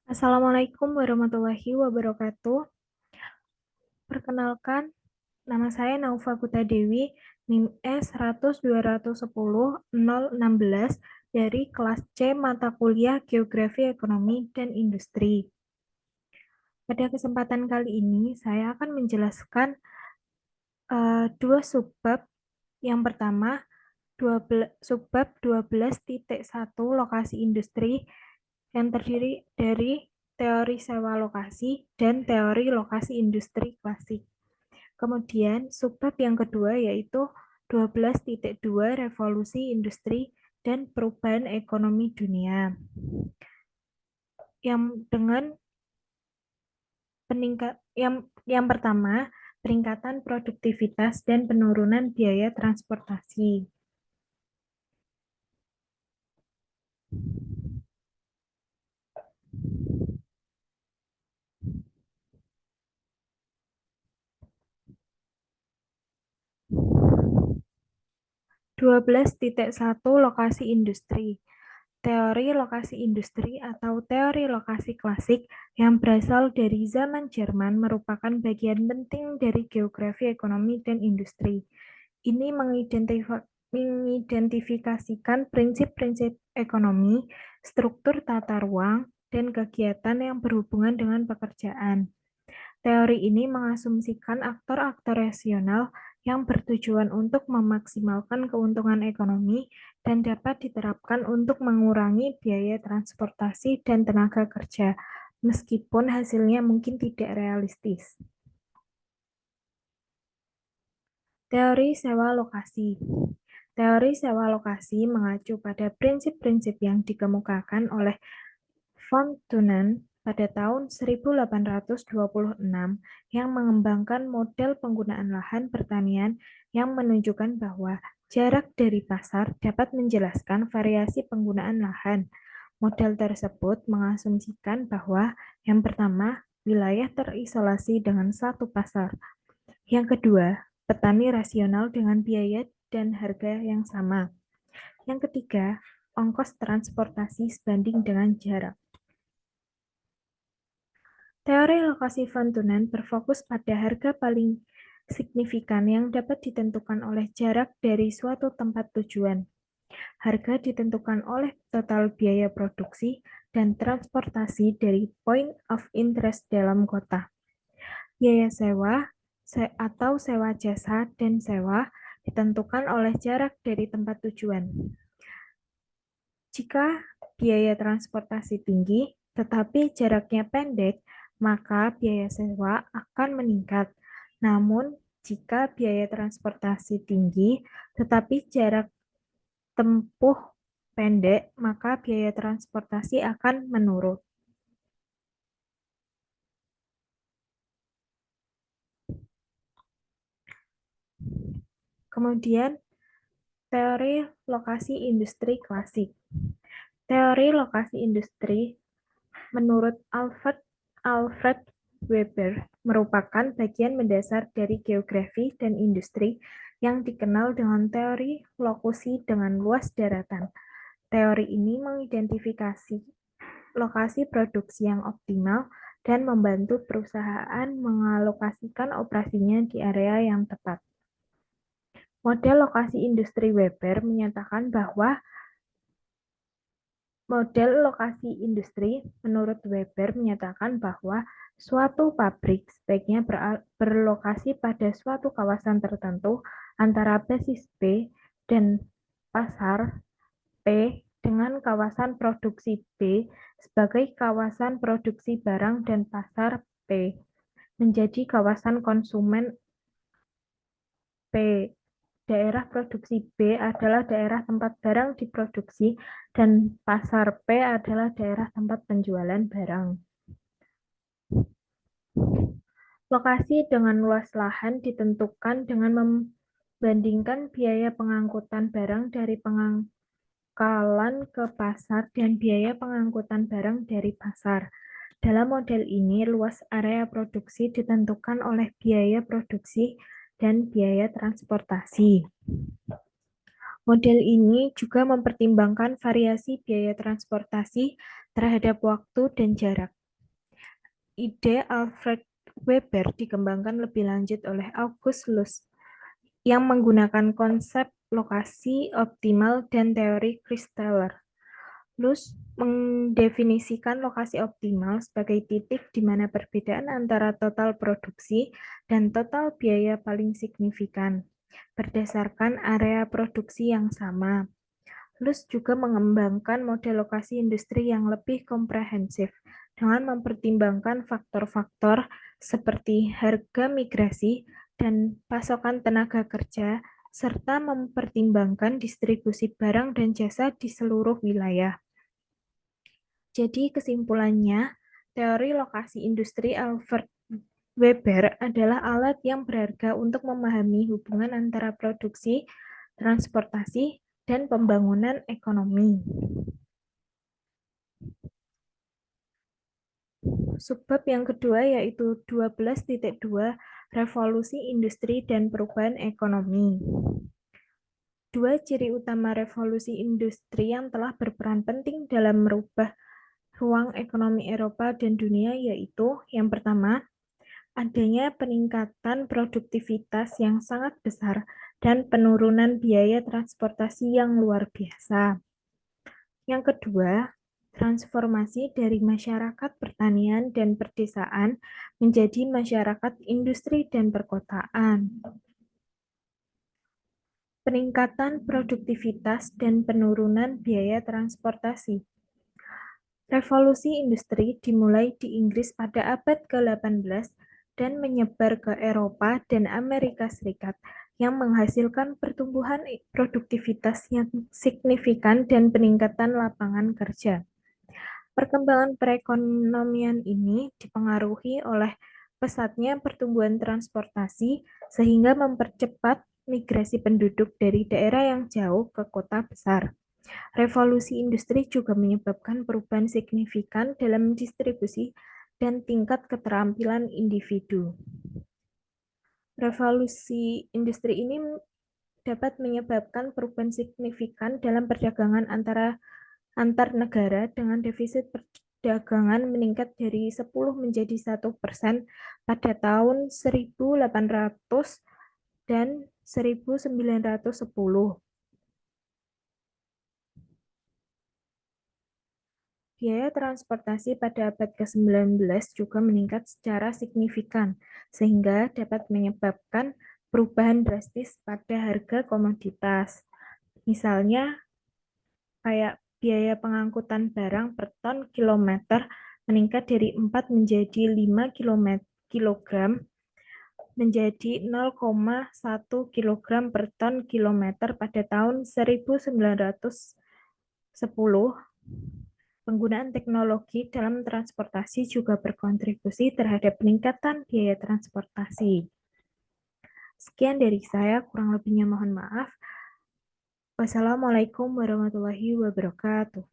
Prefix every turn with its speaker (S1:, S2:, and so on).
S1: Assalamualaikum warahmatullahi wabarakatuh. Perkenalkan, nama saya Naufa Kutadewi, NIM S100210016 dari kelas C mata kuliah Geografi Ekonomi dan Industri. Pada kesempatan kali ini, saya akan menjelaskan dua subbab. Yang pertama, subbab 12.1 lokasi industri yang terdiri dari teori sewa lokasi dan teori lokasi industri klasik. Kemudian subbab yang kedua yaitu 12.2 revolusi industri dan perubahan ekonomi dunia. Yang dengan yang pertama, peningkatan produktivitas dan penurunan biaya transportasi. 12.1 Lokasi industri. Teori lokasi industri atau teori lokasi klasik yang berasal dari zaman Jerman merupakan bagian penting dari geografi ekonomi dan industri. Ini mengidentifikasikan prinsip-prinsip ekonomi, struktur tata ruang, dan kegiatan yang berhubungan dengan pekerjaan. Teori ini mengasumsikan aktor-aktor rasional yang bertujuan untuk memaksimalkan keuntungan ekonomi dan dapat diterapkan untuk mengurangi biaya transportasi dan tenaga kerja, meskipun hasilnya mungkin tidak realistis. Teori sewa lokasi. Teori sewa lokasi mengacu pada prinsip-prinsip yang dikemukakan oleh von Thunen pada tahun 1826 yang mengembangkan model penggunaan lahan pertanian yang menunjukkan bahwa jarak dari pasar dapat menjelaskan variasi penggunaan lahan. Model tersebut mengasumsikan bahwa yang pertama, wilayah terisolasi dengan satu pasar. Yang kedua, petani rasional dengan biaya dan harga yang sama. Yang ketiga, ongkos transportasi sebanding dengan jarak. Teori lokasi von Thunen berfokus pada harga paling signifikan yang dapat ditentukan oleh jarak dari suatu tempat tujuan. Harga ditentukan oleh total biaya produksi dan transportasi dari point of interest dalam kota. Biaya sewa atau sewa jasa dan sewa ditentukan oleh jarak dari tempat tujuan. Jika biaya transportasi tinggi, tetapi jaraknya pendek, maka biaya sewa akan meningkat. Namun, jika biaya transportasi tinggi, tetapi jarak tempuh pendek, maka biaya transportasi akan menurun. Kemudian, teori lokasi industri klasik. Teori lokasi industri menurut Alfred Weber merupakan bagian mendasar dari geografi dan industri yang dikenal dengan teori lokusi dengan luas daratan. Teori ini mengidentifikasi lokasi produksi yang optimal dan membantu perusahaan mengalokasikan operasinya di area yang tepat. Model lokasi industri Weber menyatakan bahwa model lokasi industri menurut Weber menyatakan bahwa suatu pabrik sebaiknya berlokasi pada suatu kawasan tertentu antara basis B dan pasar P dengan kawasan produksi B sebagai kawasan produksi barang dan pasar P menjadi kawasan konsumen P. Daerah produksi B adalah daerah tempat barang diproduksi dan pasar P adalah daerah tempat penjualan barang. Lokasi dengan luas lahan ditentukan dengan membandingkan biaya pengangkutan barang dari pangkalan ke pasar dan biaya pengangkutan barang dari pasar. Dalam model ini, luas area produksi ditentukan oleh biaya produksi dan biaya transportasi. Model ini juga mempertimbangkan variasi biaya transportasi terhadap waktu dan jarak. Ide Alfred Weber dikembangkan lebih lanjut oleh August Luss yang menggunakan konsep lokasi optimal dan teori Christaller. Luss mendefinisikan lokasi optimal sebagai titik di mana perbedaan antara total produksi dan total biaya paling signifikan berdasarkan area produksi yang sama. Luss juga mengembangkan model lokasi industri yang lebih komprehensif dengan mempertimbangkan faktor-faktor seperti harga migrasi dan pasokan tenaga kerja, serta mempertimbangkan distribusi barang dan jasa di seluruh wilayah. Jadi kesimpulannya, teori lokasi industri Alfred Weber adalah alat yang berharga untuk memahami hubungan antara produksi, transportasi, dan pembangunan ekonomi. Subbab yang kedua yaitu 12.2 Revolusi Industri dan Perubahan Ekonomi. Dua ciri utama revolusi industri yang telah berperan penting dalam merubah ruang ekonomi Eropa dan dunia yaitu yang pertama, adanya peningkatan produktivitas yang sangat besar dan penurunan biaya transportasi yang luar biasa. Yang kedua, transformasi dari masyarakat pertanian dan perdesaan menjadi masyarakat industri dan perkotaan. Peningkatan produktivitas dan penurunan biaya transportasi. Revolusi industri dimulai di Inggris pada abad ke-18 dan menyebar ke Eropa dan Amerika Serikat yang menghasilkan pertumbuhan produktivitas yang signifikan dan peningkatan lapangan kerja. Perkembangan perekonomian ini dipengaruhi oleh pesatnya pertumbuhan transportasi sehingga mempercepat migrasi penduduk dari daerah yang jauh ke kota besar. Revolusi industri juga menyebabkan perubahan signifikan dalam distribusi dan tingkat keterampilan individu. Revolusi industri ini dapat menyebabkan perubahan signifikan dalam perdagangan antar negara dengan defisit perdagangan meningkat dari 10 menjadi 1% pada tahun 1800 dan 1910. Biaya transportasi pada abad ke-19 juga meningkat secara signifikan, sehingga dapat menyebabkan perubahan drastis pada harga komoditas. Misalnya, kayak biaya pengangkutan barang per ton kilometer meningkat dari 4 menjadi 5 kilogram menjadi 0,1 kilogram per ton kilometer pada tahun 1910. Penggunaan teknologi dalam transportasi juga berkontribusi terhadap peningkatan biaya transportasi. Sekian dari saya, kurang lebihnya mohon maaf. Wassalamualaikum warahmatullahi wabarakatuh.